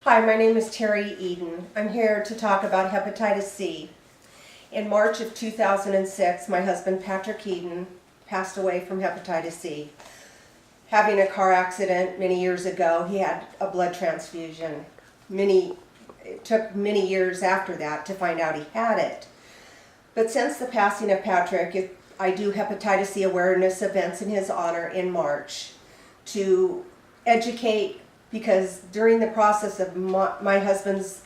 Hi, my name is Terry Eden. I'm here to talk about hepatitis C. In March of 2006, my husband Patrick Eden passed away from hepatitis C. Having a car accident many years ago, he had a blood transfusion. It took many years after that to find out he had it. But since the passing of Patrick, I do hepatitis C awareness events in his honor in March to educate, because during the process of my husband's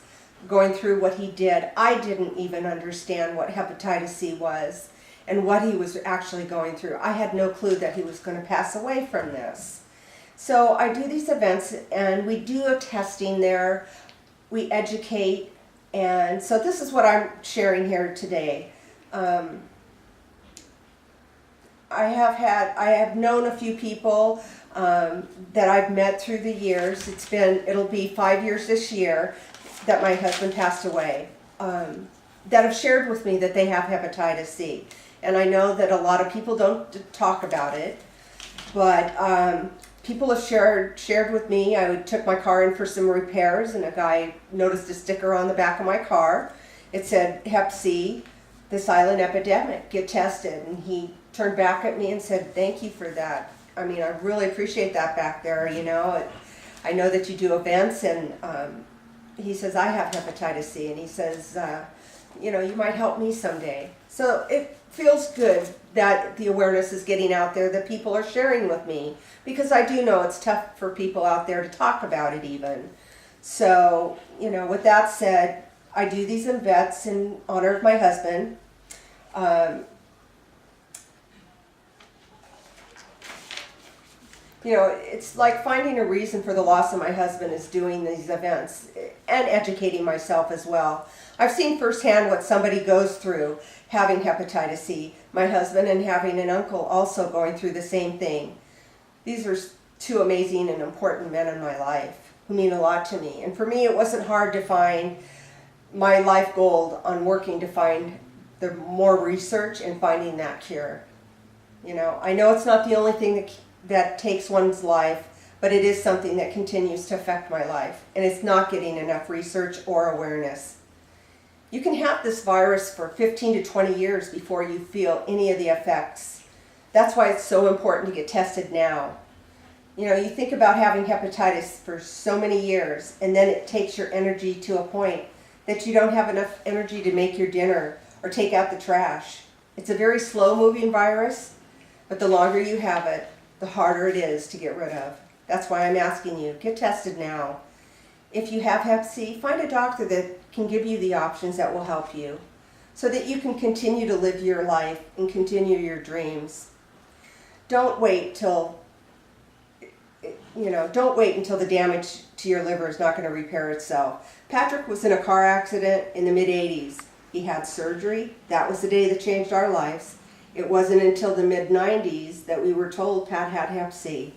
going through what he did, I didn't even understand what hepatitis C was and what he was actually going through. I had no clue that he was going to pass away from this. So I do these events and we do a testing there, we educate, and so this is what I'm sharing here today. I have known a few people that I've met through the years. It'll be 5 years this year that my husband passed away, that have shared with me that they have hepatitis C. And I know that a lot of people don't talk about it, but people have shared with me. I took my car in for some repairs and a guy noticed a sticker on the back of my car. It said, Hep C, the silent epidemic, get tested. And he turned back at me and said, thank you for that. I mean, I really appreciate that back there, you know. I know that you do events, and he says, I have hepatitis C, and he says, you know, you might help me someday. So it feels good that the awareness is getting out there, that people are sharing with me, because I do know it's tough for people out there to talk about it even. So, you know, with that said, I do these events in honor of my husband. You know, it's like finding a reason for the loss of my husband is doing these events and educating myself as well. I've seen firsthand what somebody goes through having hepatitis C. My husband and having an uncle also going through the same thing. These are two amazing and important men in my life who mean a lot to me. And for me, it wasn't hard to find my life goal on working to find the more research and finding that cure. You know, I know it's not the only thing that takes one's life, but it is something that continues to affect my life, and it's not getting enough research or awareness. You can have this virus for 15 to 20 years before you feel any of the effects. That's why it's so important to get tested now. You know, you think about having hepatitis for so many years, and then it takes your energy to a point that you don't have enough energy to make your dinner or take out the trash. It's a very slow-moving virus, but the longer you have it, the harder it is to get rid of. That's why I'm asking you, get tested now. If you have Hep C, find a doctor that can give you the options that will help you so that you can continue to live your life and continue your dreams. Don't wait until the damage to your liver is not going to repair itself. Patrick was in a car accident in the mid-'80s. He had surgery. That was the day that changed our lives. It wasn't until the mid-'90s that we were told Pat had Hep C.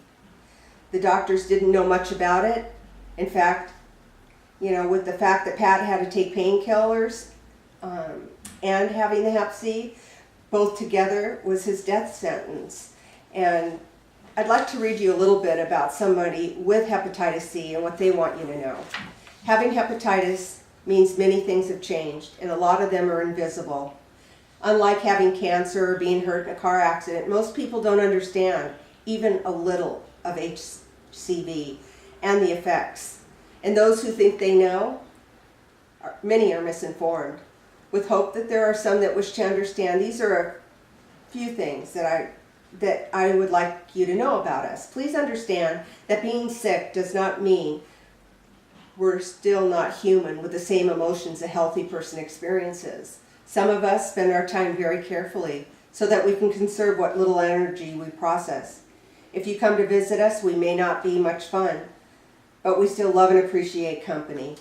The doctors didn't know much about it. In fact, you know, with the fact that Pat had to take painkillers and having the Hep C, both together was his death sentence. And I'd like to read you a little bit about somebody with hepatitis C and what they want you to know. Having hepatitis means many things have changed, and a lot of them are invisible. Unlike having cancer or being hurt in a car accident, most people don't understand even a little of HCV and the effects. And those who think they know, many are misinformed. With hope that there are some that wish to understand, these are a few things that I would like you to know about us. Please understand that being sick does not mean we're still not human with the same emotions a healthy person experiences. Some of us spend our time very carefully so that we can conserve what little energy we process. If you come to visit us, we may not be much fun, but we still love and appreciate company.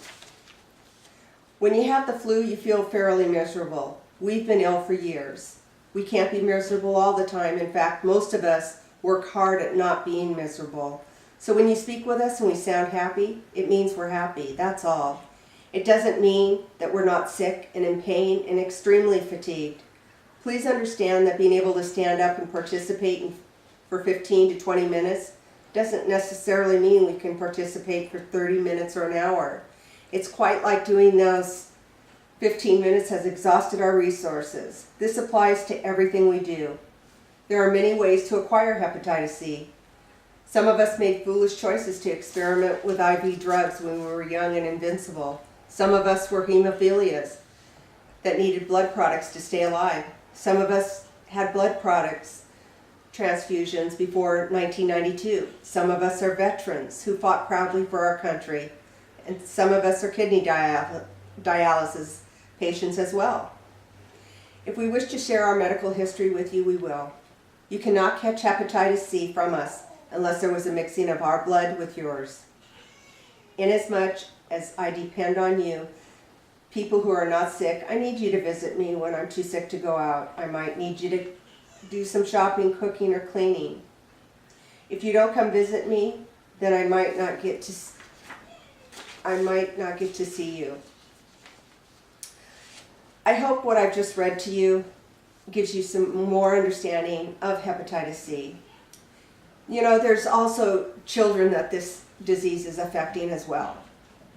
When you have the flu, you feel fairly miserable. We've been ill for years. We can't be miserable all the time. In fact, most of us work hard at not being miserable. So when you speak with us and we sound happy, it means we're happy, that's all. It doesn't mean that we're not sick and in pain and extremely fatigued. Please understand that being able to stand up and participate for 15 to 20 minutes doesn't necessarily mean we can participate for 30 minutes or an hour. It's quite like doing those 15 minutes has exhausted our resources. This applies to everything we do. There are many ways to acquire hepatitis C. Some of us made foolish choices to experiment with IV drugs when we were young and invincible. Some of us were hemophilias that needed blood products to stay alive. Some of us had blood products transfusions before 1992. Some of us are veterans who fought proudly for our country. And some of us are kidney dialysis patients as well. If we wish to share our medical history with you, we will. You cannot catch hepatitis C from us unless there was a mixing of our blood with yours. Inasmuch as I depend on you, people who are not sick, I need you to visit me when I'm too sick to go out. I might need you to do some shopping, cooking, or cleaning. If you don't come visit me, then I might not get to see you. I hope what I've just read to you gives you some more understanding of hepatitis C. You know, there's also children that this disease is affecting as well.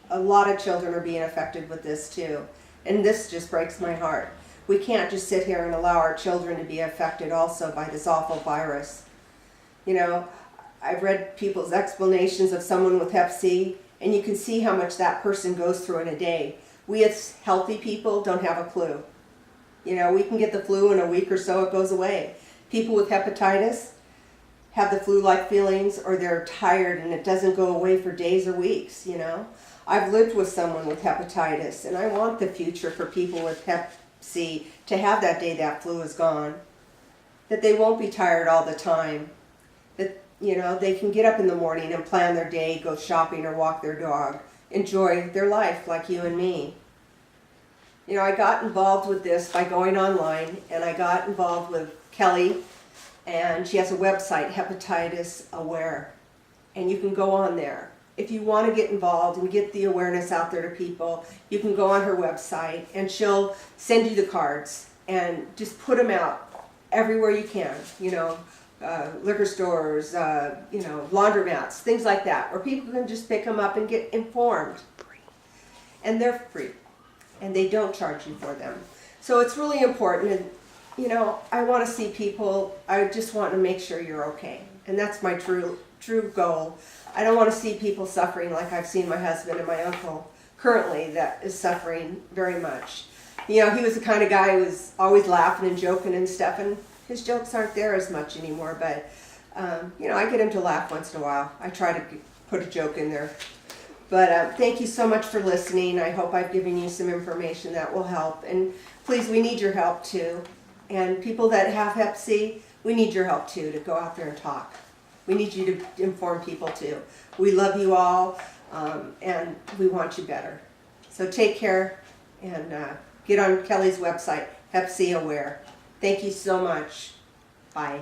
A lot of children are being affected with this too, and this just breaks my heart. We can't just sit here and allow our children to be affected also by this awful virus. You know, I've read people's explanations of someone with hep C, and you can see how much that person goes through in a day. We as healthy people don't have a clue. You know, we can get the flu in a week or so, it goes away. People with hepatitis have the flu-like feelings, or they're tired and it doesn't go away for days or weeks, you know. I've lived with someone with hepatitis, and I want the future for people with hep C to have that day that flu is gone. That they won't be tired all the time. That, you know, they can get up in the morning and plan their day, go shopping or walk their dog. Enjoy their life like you and me. You know, I got involved with this by going online, and I got involved with Kelly, and she has a website, Hepatitis Aware, and you can go on there. If you want to get involved and get the awareness out there to people, you can go on her website, and she'll send you the cards, and just put them out everywhere you can, you know, liquor stores, you know, laundromats, things like that, where people can just pick them up and get informed. And they're free, and they don't charge you for them. So it's really important, and you know, I want to see people, I just want to make sure you're okay. And that's my true goal. I don't want to see people suffering like I've seen my husband and my uncle currently that is suffering very much. You know, he was the kind of guy who was always laughing and joking and stuff, and his jokes aren't there as much anymore, but you know, I get him to laugh once in a while. I try to put a joke in there. But thank you so much for listening. I hope I've given you some information that will help. And please, we need your help too. And people that have hep C, we need your help too, to go out there and talk. We need you to inform people too. We love you all, and we want you better. So take care, and get on Kelly's website, Hep C Aware. Thank you so much. Bye.